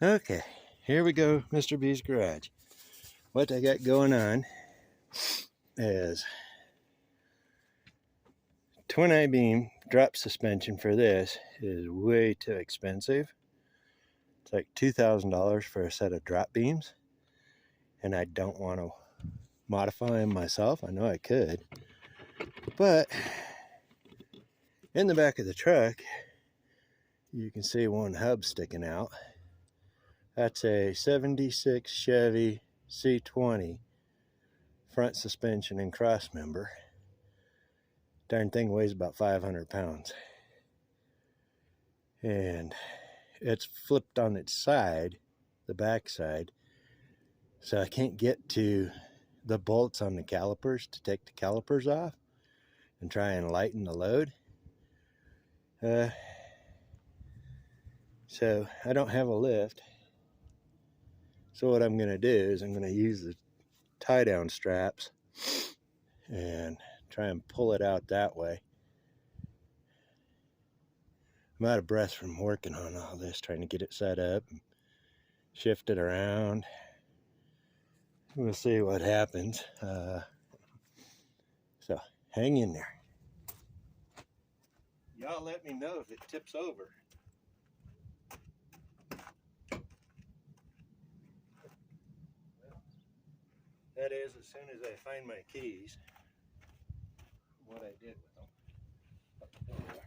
Okay, here we go, Mr. B's garage. What I got going on is twin I-beam drop suspension for this is way too expensive. It's like $2,000 for a set of drop beams, and I don't want to modify them myself. I know I could, but in the back of the truck you can see one hub sticking out. That's a 76 Chevy C20 front suspension and cross member. Darn thing weighs about 500 pounds. And it's flipped on its side, the back side, so I can't get to the bolts on the calipers to take the calipers off and try and lighten the load. So I don't have a lift. So what I'm going to do is I'm going to use the tie down straps and try and pull it out that way. I'm out of breath from working on all this, trying to get it set up and shift it around. We'll see what happens. So hang in there. Y'all let me know if it tips over. Well, that is as soon as I find my keys, what I did with them. There they are.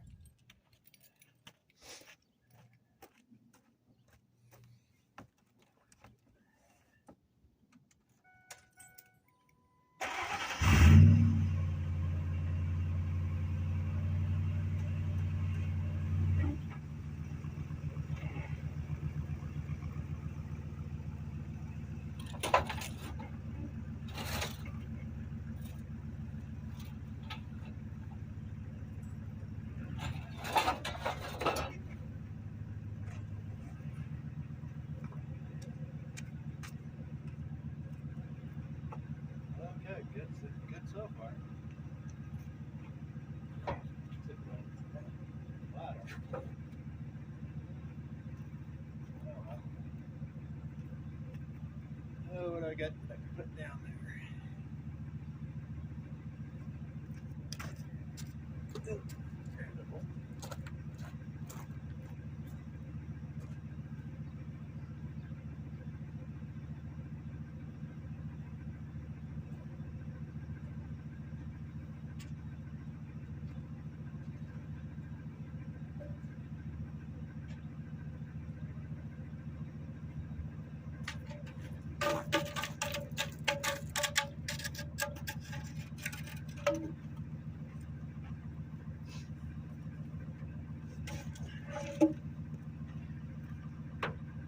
Okay, good so far. Oh, what I got I can put down there.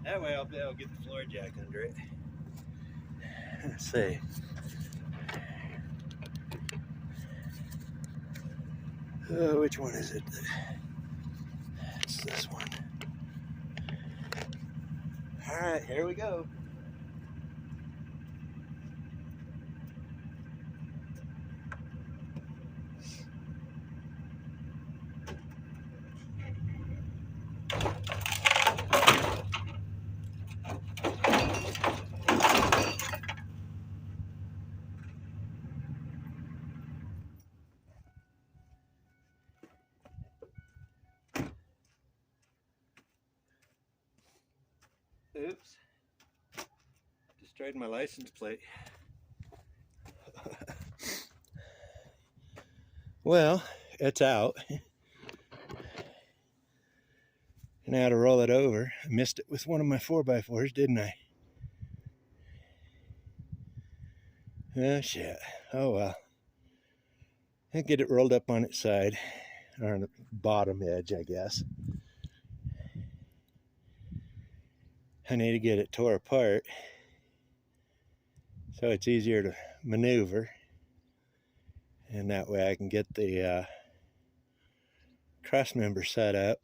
That way I'll be able to get the floor jack under it. Let's see. Which one is it? It's this one. Alright, here we go. Oops. Destroyed my license plate. Well, it's out. And I had to roll it over. I missed it with one of my 4x4s, didn't I? Oh, shit. Oh, well. I'll get it rolled up on its side, or on the bottom edge, I guess. I need to get it tore apart so it's easier to maneuver, and that way I can get the cross member set up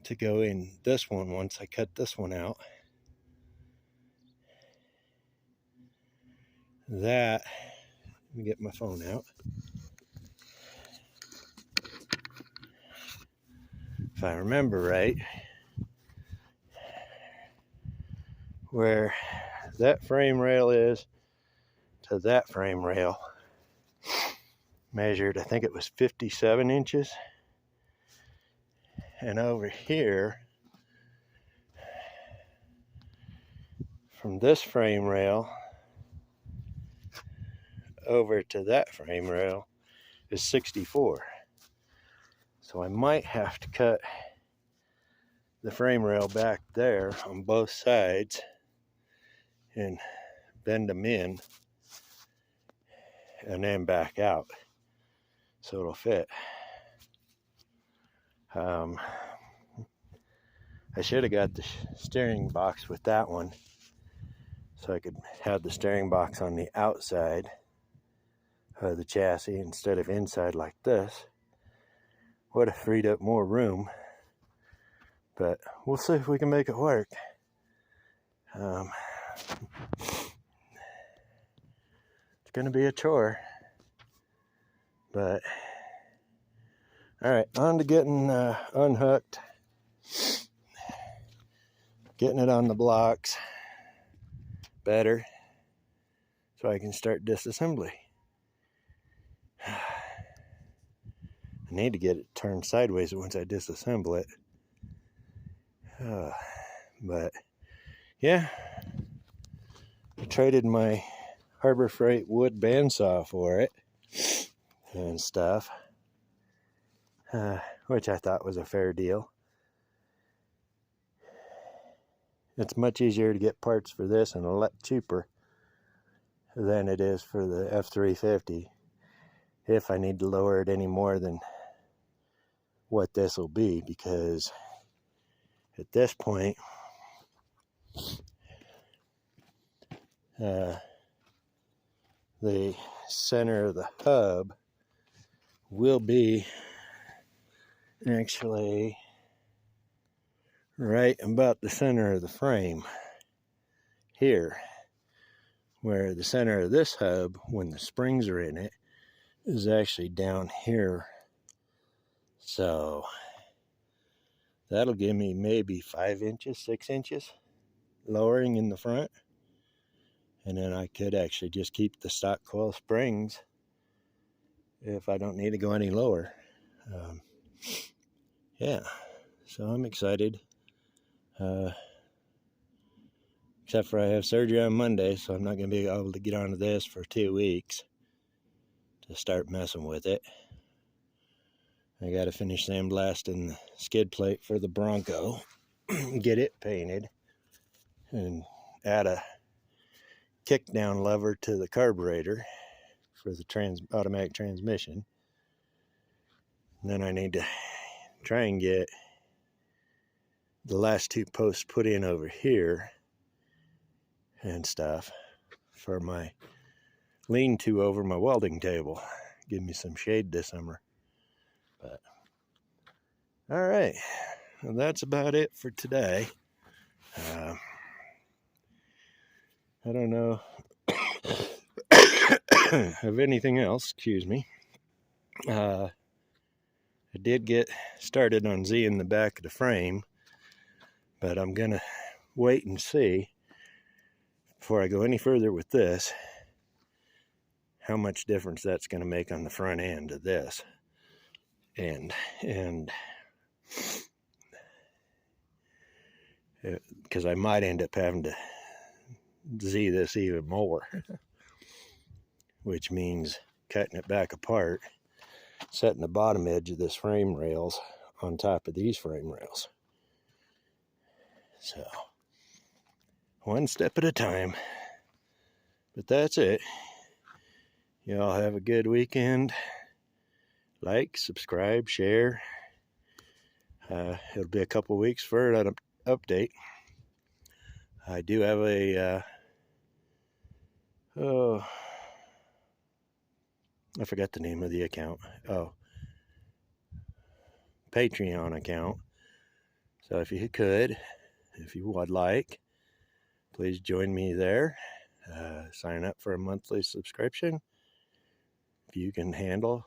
to go in this one once I cut this one out. That, let me get my phone out. If I remember right, where that frame rail is to that frame rail. Measured, I think it was 57 inches. And over here, from this frame rail over to that frame rail is 64. So I might have to cut the frame rail back there on both sides and bend them in and then back out so it'll fit. I should have got the steering box with that one so I could have the steering box on the outside of the chassis instead of inside like this. Would have freed up more room, but we'll see if we can make it work. It's gonna be a chore, but all right, on to getting unhooked, getting it on the blocks better so I can start disassembly. I need to get it turned sideways once I disassemble it. But yeah, I traded my Harbor Freight wood bandsaw for it and stuff, which I thought was a fair deal. It's much easier to get parts for this and a lot cheaper than it is for the F350 if I need to lower it any more than what this will be, because at this point the center of the hub will be actually right about the center of the frame here, where the center of this hub, when the springs are in it, is actually down here. So that'll give me maybe 5 inches, 6 inches lowering in the front, and then I could actually just keep the stock coil springs if I don't need to go any lower. Yeah, so I'm excited. Except for I have surgery on Monday, so I'm not going to be able to get onto this for 2 weeks to start messing with it. I got to finish sandblasting the skid plate for the Bronco, get it painted, and add a kick down lever to the carburetor for the automatic transmission. And then I need to try and get the last 2 posts put in over here and stuff for my lean-to over my welding table. Give me some shade this summer. But all right, well, that's about it for today. I don't know of anything else, excuse me. I did get started on Z-ing the back of the frame, but I'm gonna wait and see before I go any further with this how much difference that's going to make on the front end of this, and because I might end up having to Z this even more, which means cutting it back apart, setting the bottom edge of this frame rails on top of these frame rails. So one step at a time. But that's it. Y'all have a good weekend. Like, subscribe, share. It'll be a couple weeks for an update. I do have a I forgot the name of the account. Patreon account. So if you would like, please join me there. Sign up for a monthly subscription. If you can handle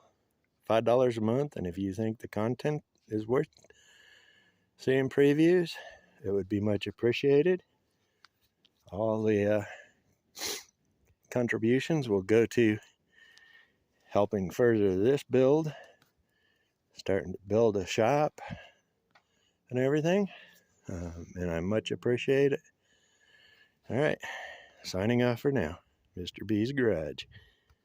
$5 a month, and if you think the content is worth seeing previews, it would be much appreciated. all the contributions will go to helping further this build, starting to build a shop and everything. And I much appreciate it. All right, signing off for now. Mr. B's Garage.